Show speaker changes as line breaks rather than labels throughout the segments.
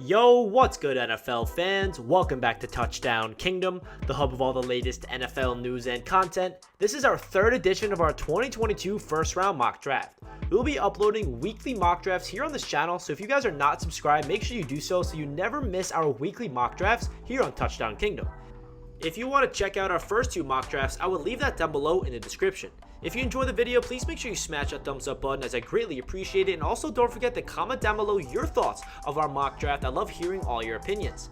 Yo, what's good NFL fans? Welcome back to Touchdown Kingdom, the hub of all the latest NFL news and content. This is our third edition of our 2022 first round mock draft. We'll be uploading weekly mock drafts here on this channel, so if you guys are not subscribed, make sure you do so you never miss our weekly mock drafts here on Touchdown Kingdom. If you want to check out our first two mock drafts, I will leave that down below in the description. If you enjoyed the video, please make sure you smash that thumbs up button as I greatly appreciate it, and also don't forget to comment down below your thoughts of our mock draft. I love hearing all your opinions.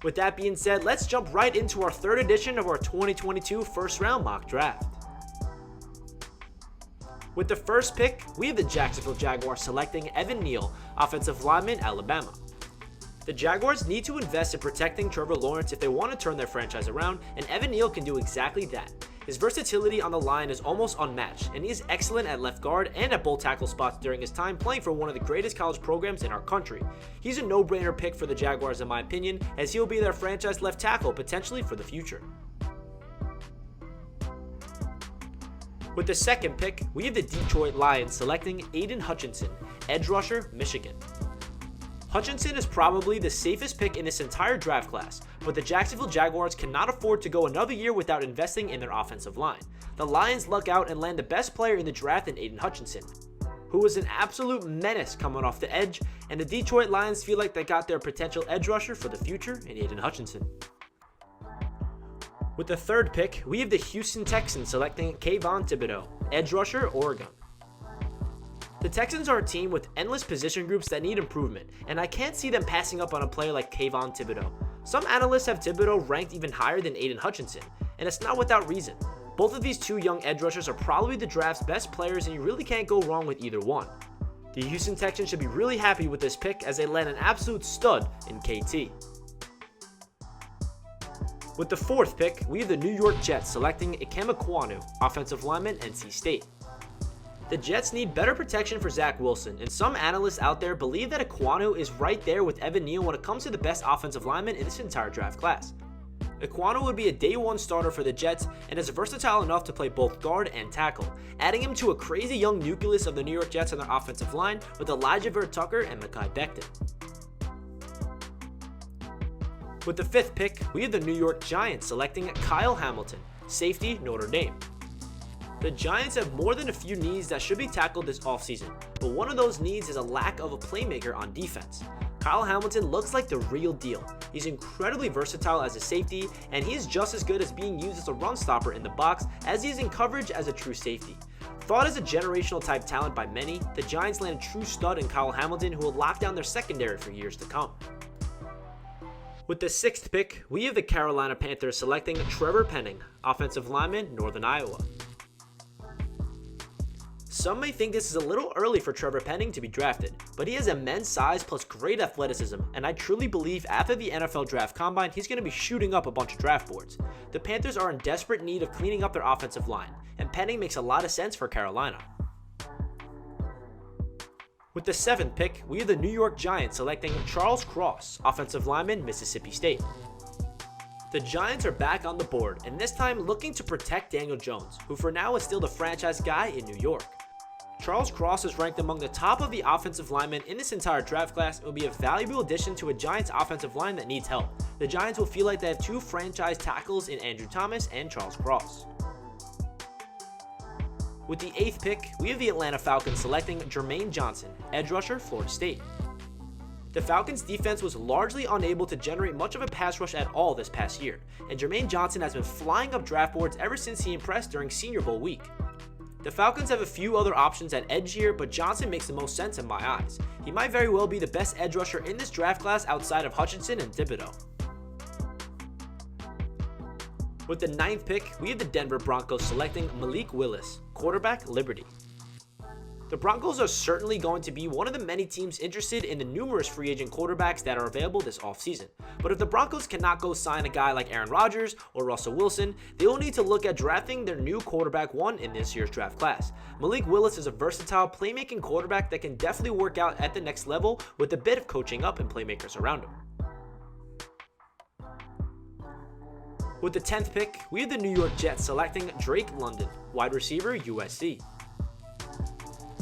With that being said, let's jump right into our third edition of our 2022 first round mock draft. With the first pick, we have the Jacksonville Jaguars selecting Evan Neal, offensive lineman, Alabama. The Jaguars need to invest in protecting Trevor Lawrence if they want to turn their franchise around, and Evan Neal can do exactly that. His versatility on the line is almost unmatched, and he is excellent at left guard and at both tackle spots during his time playing for one of the greatest college programs in our country. He's a no-brainer pick for the Jaguars in my opinion, as he'll be their franchise left tackle potentially for the future. With the second pick, we have the Detroit Lions selecting Aiden Hutchinson, edge rusher, Michigan. Hutchinson is probably the safest pick in this entire draft class, but the Jacksonville Jaguars cannot afford to go another year without investing in their offensive line. The Lions luck out and land the best player in the draft in Aiden Hutchinson, who was an absolute menace coming off the edge, and the Detroit Lions feel like they got their potential edge rusher for the future in Aiden Hutchinson. With the third pick, we have the Houston Texans selecting Kayvon Thibodeaux, edge rusher, Oregon. The Texans are a team with endless position groups that need improvement, and I can't see them passing up on a player like Kayvon Thibodeaux. Some analysts have Thibodeaux ranked even higher than Aiden Hutchinson, and it's not without reason. Both of these two young edge rushers are probably the draft's best players, and you really can't go wrong with either one. The Houston Texans should be really happy with this pick as they land an absolute stud in KT. With the fourth pick, we have the New York Jets selecting Ikem Ekwonu, offensive lineman, NC State. The Jets need better protection for Zach Wilson, and some analysts out there believe that Ekwonu is right there with Evan Neal when it comes to the best offensive lineman in this entire draft class. Ekwonu would be a day one starter for the Jets and is versatile enough to play both guard and tackle, adding him to a crazy young nucleus of the New York Jets on their offensive line with Elijah Vera-Tucker and Mekhi Becton. With the fifth pick, we have the New York Giants selecting Kyle Hamilton, safety, Notre Dame. The Giants have more than a few needs that should be tackled this offseason, but one of those needs is a lack of a playmaker on defense. Kyle Hamilton looks like the real deal. He's incredibly versatile as a safety, and he's just as good as being used as a run stopper in the box as he is in coverage as a true safety. Thought as a generational type talent by many, the Giants land a true stud in Kyle Hamilton who will lock down their secondary for years to come. With the sixth pick, we have the Carolina Panthers selecting Trevor Penning, offensive lineman, Northern Iowa. Some may think this is a little early for Trevor Penning to be drafted, but he has immense size plus great athleticism, and I truly believe after the NFL Draft Combine, he's going to be shooting up a bunch of draft boards. The Panthers are in desperate need of cleaning up their offensive line, and Penning makes a lot of sense for Carolina. With the seventh pick, we have the New York Giants selecting Charles Cross, offensive lineman, Mississippi State. The Giants are back on the board, and this time looking to protect Daniel Jones, who for now is still the franchise guy in New York. Charles Cross is ranked among the top of the offensive linemen in this entire draft class and will be a valuable addition to a Giants offensive line that needs help. The Giants will feel like they have two franchise tackles in Andrew Thomas and Charles Cross. With the eighth pick, we have the Atlanta Falcons selecting Jermaine Johnson, edge rusher, Florida State. The Falcons' defense was largely unable to generate much of a pass rush at all this past year, and Jermaine Johnson has been flying up draft boards ever since he impressed during Senior Bowl week. The Falcons have a few other options at edge here, but Johnson makes the most sense in my eyes. He might very well be the best edge rusher in this draft class outside of Hutchinson and Thibodeaux. With the ninth pick, we have the Denver Broncos selecting Malik Willis, quarterback, Liberty. The Broncos are certainly going to be one of the many teams interested in the numerous free agent quarterbacks that are available this offseason. But if the Broncos cannot go sign a guy like Aaron Rodgers or Russell Wilson, they will need to look at drafting their new quarterback one in this year's draft class. Malik Willis is a versatile playmaking quarterback that can definitely work out at the next level with a bit of coaching up and playmakers around him. With the 10th pick, we have the New York Jets selecting Drake London, wide receiver, USC.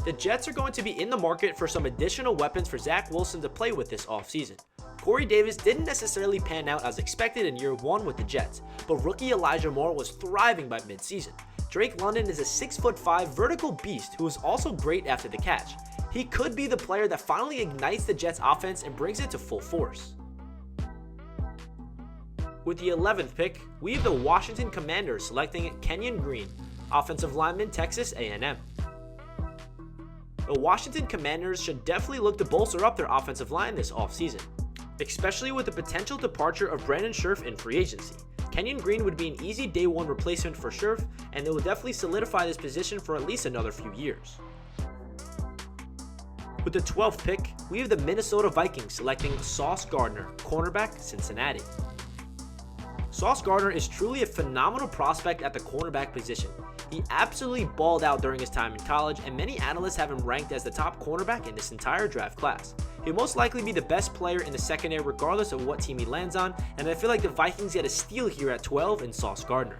The Jets are going to be in the market for some additional weapons for Zach Wilson to play with this offseason. Corey Davis didn't necessarily pan out as expected in year 1 with the Jets, but rookie Elijah Moore was thriving by midseason. Drake London is a 6'5" vertical beast who is also great after the catch. He could be the player that finally ignites the Jets offense and brings it to full force. With the 11th pick, we have the Washington Commanders selecting Kenyon Green, offensive lineman, Texas A&M. The Washington Commanders should definitely look to bolster up their offensive line this offseason, especially with the potential departure of Brandon Scherff in free agency. Kenyon Green would be an easy day one replacement for Scherff, and it will definitely solidify this position for at least another few years. With the 12th pick, we have the Minnesota Vikings selecting Sauce Gardner, cornerback, Cincinnati. Sauce Gardner is truly a phenomenal prospect at the cornerback position. He absolutely balled out during his time in college, and many analysts have him ranked as the top cornerback in this entire draft class. He'll most likely be the best player in the secondary regardless of what team he lands on, and I feel like the Vikings get a steal here at 12 in Sauce Gardner.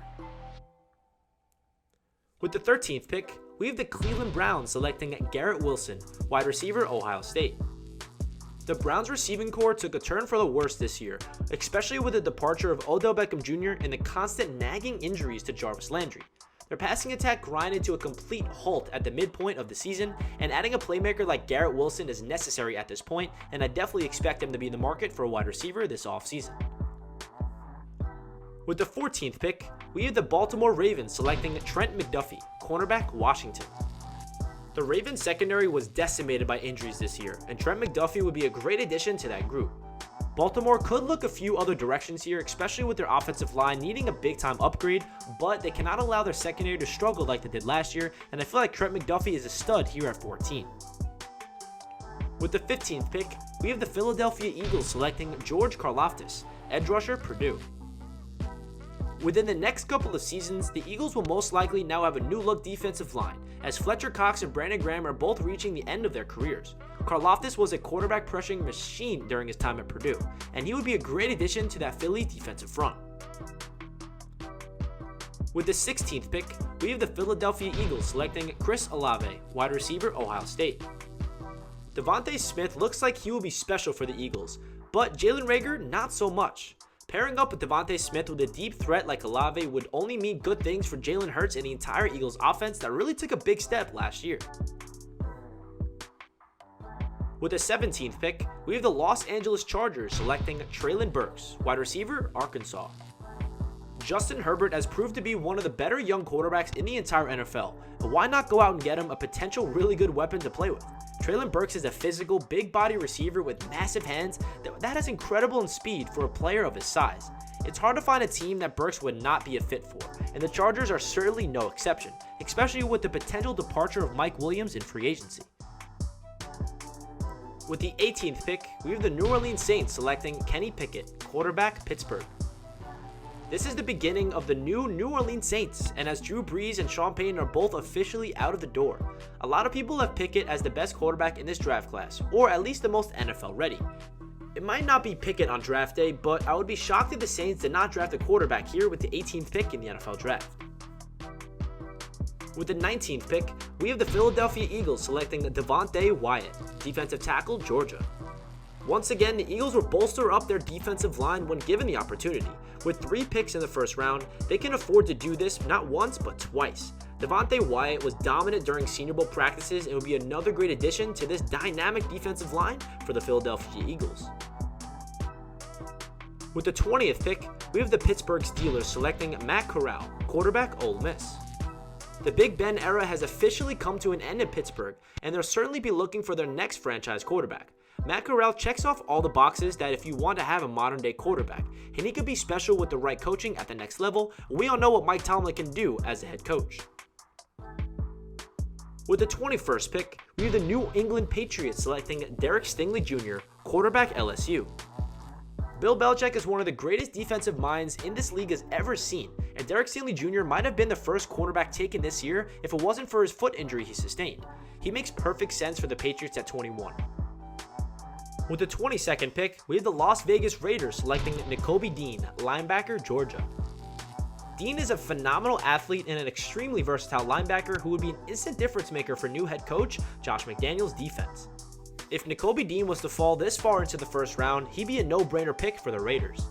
With the 13th pick, we have the Cleveland Browns selecting Garrett Wilson, wide receiver, Ohio State. The Browns receiving corps took a turn for the worse this year, especially with the departure of Odell Beckham Jr. and the constant nagging injuries to Jarvis Landry. Their passing attack grinded to a complete halt at the midpoint of the season, and adding a playmaker like Garrett Wilson is necessary at this point, and I definitely expect him to be in the market for a wide receiver this offseason. With the 14th pick, we have the Baltimore Ravens selecting Trent McDuffie, cornerback, Washington. The Ravens secondary was decimated by injuries this year, and Trent McDuffie would be a great addition to that group. Baltimore could look a few other directions here, especially with their offensive line needing a big-time upgrade, but they cannot allow their secondary to struggle like they did last year, and I feel like Trent McDuffie is a stud here at 14. With the 15th pick, we have the Philadelphia Eagles selecting George Karlaftis, edge rusher, Purdue. Within the next couple of seasons, the Eagles will most likely now have a new-look defensive line, as Fletcher Cox and Brandon Graham are both reaching the end of their careers. Karlaftis was a quarterback pressuring machine during his time at Purdue, and he would be a great addition to that Philly defensive front. With the 16th pick, we have the Philadelphia Eagles selecting Chris Olave, wide receiver, Ohio State. Devontae Smith looks like he will be special for the Eagles, but Jalen Reagor not so much. Pairing up with Devontae Smith with a deep threat like Olave would only mean good things for Jalen Hurts and the entire Eagles offense that really took a big step last year. With the 17th pick, we have the Los Angeles Chargers selecting Treylon Burks, wide receiver, Arkansas. Justin Herbert has proved to be one of the better young quarterbacks in the entire NFL, but why not go out and get him a potential really good weapon to play with? Treylon Burks is a physical, big body receiver with massive hands that has incredible speed for a player of his size. It's hard to find a team that Burks would not be a fit for, and the Chargers are certainly no exception, especially with the potential departure of Mike Williams in free agency. With the 18th pick, we have the New Orleans Saints selecting Kenny Pickett, quarterback, Pittsburgh. This is the beginning of the New Orleans Saints, and as Drew Brees and Sean Payton are both officially out of the door, a lot of people have Pickett as the best quarterback in this draft class, or at least the most NFL ready. It might not be Pickett on draft day, but I would be shocked if the Saints did not draft a quarterback here with the 18th pick in the NFL draft. With the 19th pick, we have the Philadelphia Eagles selecting Devontae Wyatt, defensive tackle, Georgia. Once again, the Eagles will bolster up their defensive line when given the opportunity. With 3 picks in the first round, they can afford to do this not once but twice. Devontae Wyatt was dominant during Senior Bowl practices and will be another great addition to this dynamic defensive line for the Philadelphia Eagles. With the 20th pick, we have the Pittsburgh Steelers selecting Matt Corral, quarterback, Ole Miss. The Big Ben era has officially come to an end in Pittsburgh, and they'll certainly be looking for their next franchise quarterback. Matt Corral checks off all the boxes that if you want to have a modern day quarterback, and he could be special with the right coaching at the next level. We all know what Mike Tomlin can do as a head coach. With the 21st pick, we have the New England Patriots selecting Derek Stingley Jr., quarterback, LSU. Bill Belichick is one of the greatest defensive minds in this league has ever seen, and Derek Stingley Jr. might have been the first cornerback taken this year if it wasn't for his foot injury he sustained. He makes perfect sense for the Patriots at 21. With the 22nd pick, we have the Las Vegas Raiders selecting Nakobe Dean, linebacker, Georgia. Dean is a phenomenal athlete and an extremely versatile linebacker who would be an instant difference maker for new head coach Josh McDaniels' defense. If Nakobe Dean was to fall this far into the first round, he'd be a no-brainer pick for the Raiders.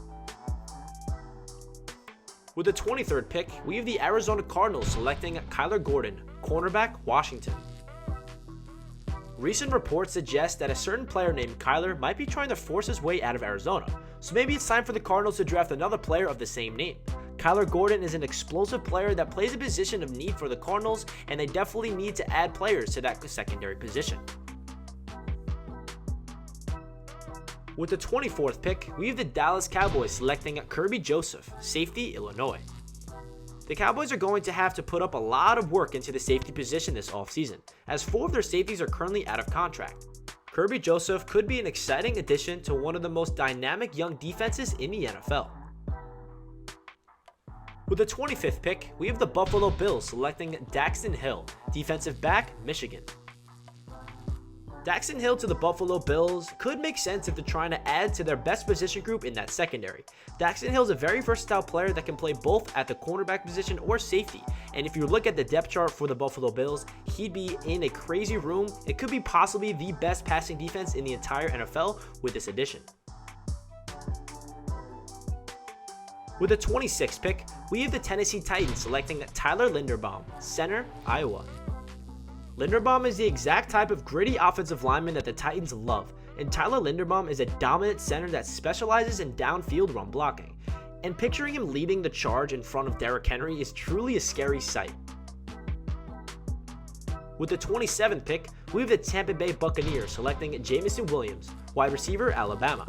With the 23rd pick, we have the Arizona Cardinals selecting Kyler Gordon, cornerback, Washington. Recent reports suggest that a certain player named Kyler might be trying to force his way out of Arizona, so maybe it's time for the Cardinals to draft another player of the same name. Kyler Gordon is an explosive player that plays a position of need for the Cardinals, and they definitely need to add players to that secondary position. With the 24th pick, we have the Dallas Cowboys selecting Kirby Joseph, safety, Illinois. The Cowboys are going to have to put up a lot of work into the safety position this offseason, as 4 of their safeties are currently out of contract. Kirby Joseph could be an exciting addition to one of the most dynamic young defenses in the NFL. With the 25th pick, we have the Buffalo Bills selecting Daxton Hill, defensive back, Michigan. Daxton Hill to the Buffalo Bills could make sense if they're trying to add to their best position group in that secondary. Daxton Hill is a very versatile player that can play both at the cornerback position or safety, and if you look at the depth chart for the Buffalo Bills, he'd be in a crazy room. It could be possibly the best passing defense in the entire NFL with this addition. With the 26th pick, we have the Tennessee Titans selecting Tyler Linderbaum, center, Iowa. Linderbaum is the exact type of gritty offensive lineman that the Titans love, and Tyler Linderbaum is a dominant center that specializes in downfield run blocking, and picturing him leading the charge in front of Derrick Henry is truly a scary sight. With the 27th pick, we have the Tampa Bay Buccaneers selecting Jameson Williams, wide receiver, Alabama.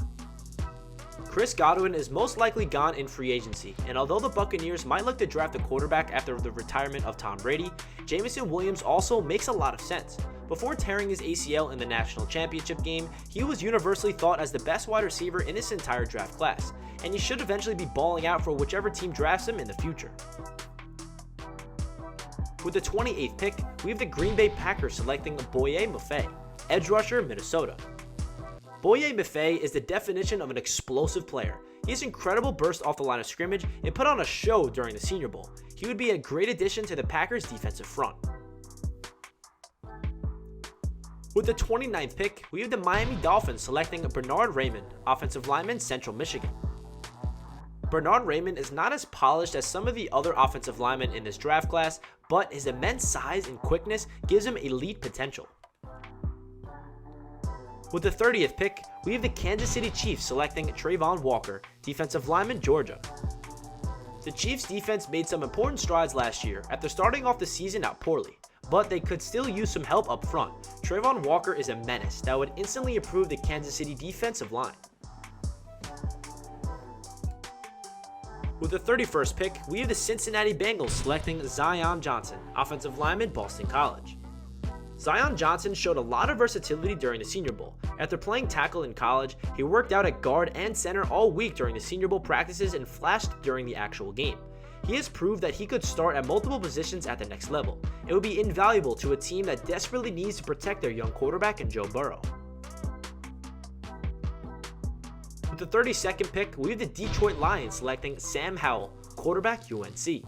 Chris Godwin is most likely gone in free agency, and although the Buccaneers might look to draft a quarterback after the retirement of Tom Brady, Jameson Williams also makes a lot of sense. Before tearing his ACL in the national championship game, he was universally thought as the best wide receiver in this entire draft class, and he should eventually be balling out for whichever team drafts him in the future. With the 28th pick, we have the Green Bay Packers selecting Boye Mafe, edge rusher, Minnesota. Boye Mafe is the definition of an explosive player. He has incredible burst off the line of scrimmage and put on a show during the Senior Bowl. He would be a great addition to the Packers' defensive front. With the 29th pick, we have the Miami Dolphins selecting Bernhard Raimann, offensive lineman, Central Michigan. Bernhard Raimann is not as polished as some of the other offensive linemen in this draft class, but his immense size and quickness gives him elite potential. With the 30th pick, we have the Kansas City Chiefs selecting Trayvon Walker, defensive lineman, Georgia. The Chiefs defense made some important strides last year after starting off the season out poorly, but they could still use some help up front. Trayvon Walker is a menace that would instantly improve the Kansas City defensive line. With the 31st pick, we have the Cincinnati Bengals selecting Zion Johnson, offensive lineman, Boston College. Zion Johnson showed a lot of versatility during the Senior Bowl. After playing tackle in college, he worked out at guard and center all week during the Senior Bowl practices and flashed during the actual game. He has proved that he could start at multiple positions at the next level. It would be invaluable to a team that desperately needs to protect their young quarterback in Joe Burrow. With the 32nd pick, we have the Detroit Lions selecting Sam Howell, quarterback, UNC.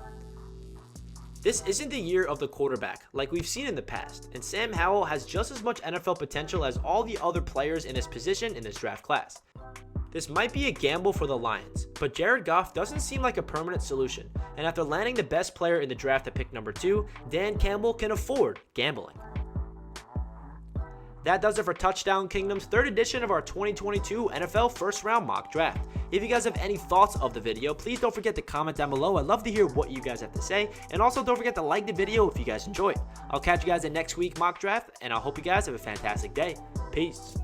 This isn't the year of the quarterback like we've seen in the past, and Sam Howell has just as much NFL potential as all the other players in his position in this draft class. This might be a gamble for the Lions, but Jared Goff doesn't seem like a permanent solution, and after landing the best player in the draft at pick number 2, Dan Campbell can afford gambling. That does it for Touchdown Kingdom's 3rd edition of our 2022 NFL First Round Mock Draft. If you guys have any thoughts of the video, please don't forget to comment down below. I'd love to hear what you guys have to say. And also don't forget to like the video if you guys enjoyed. I'll catch you guys in next week mock draft, and I hope you guys have a fantastic day. Peace.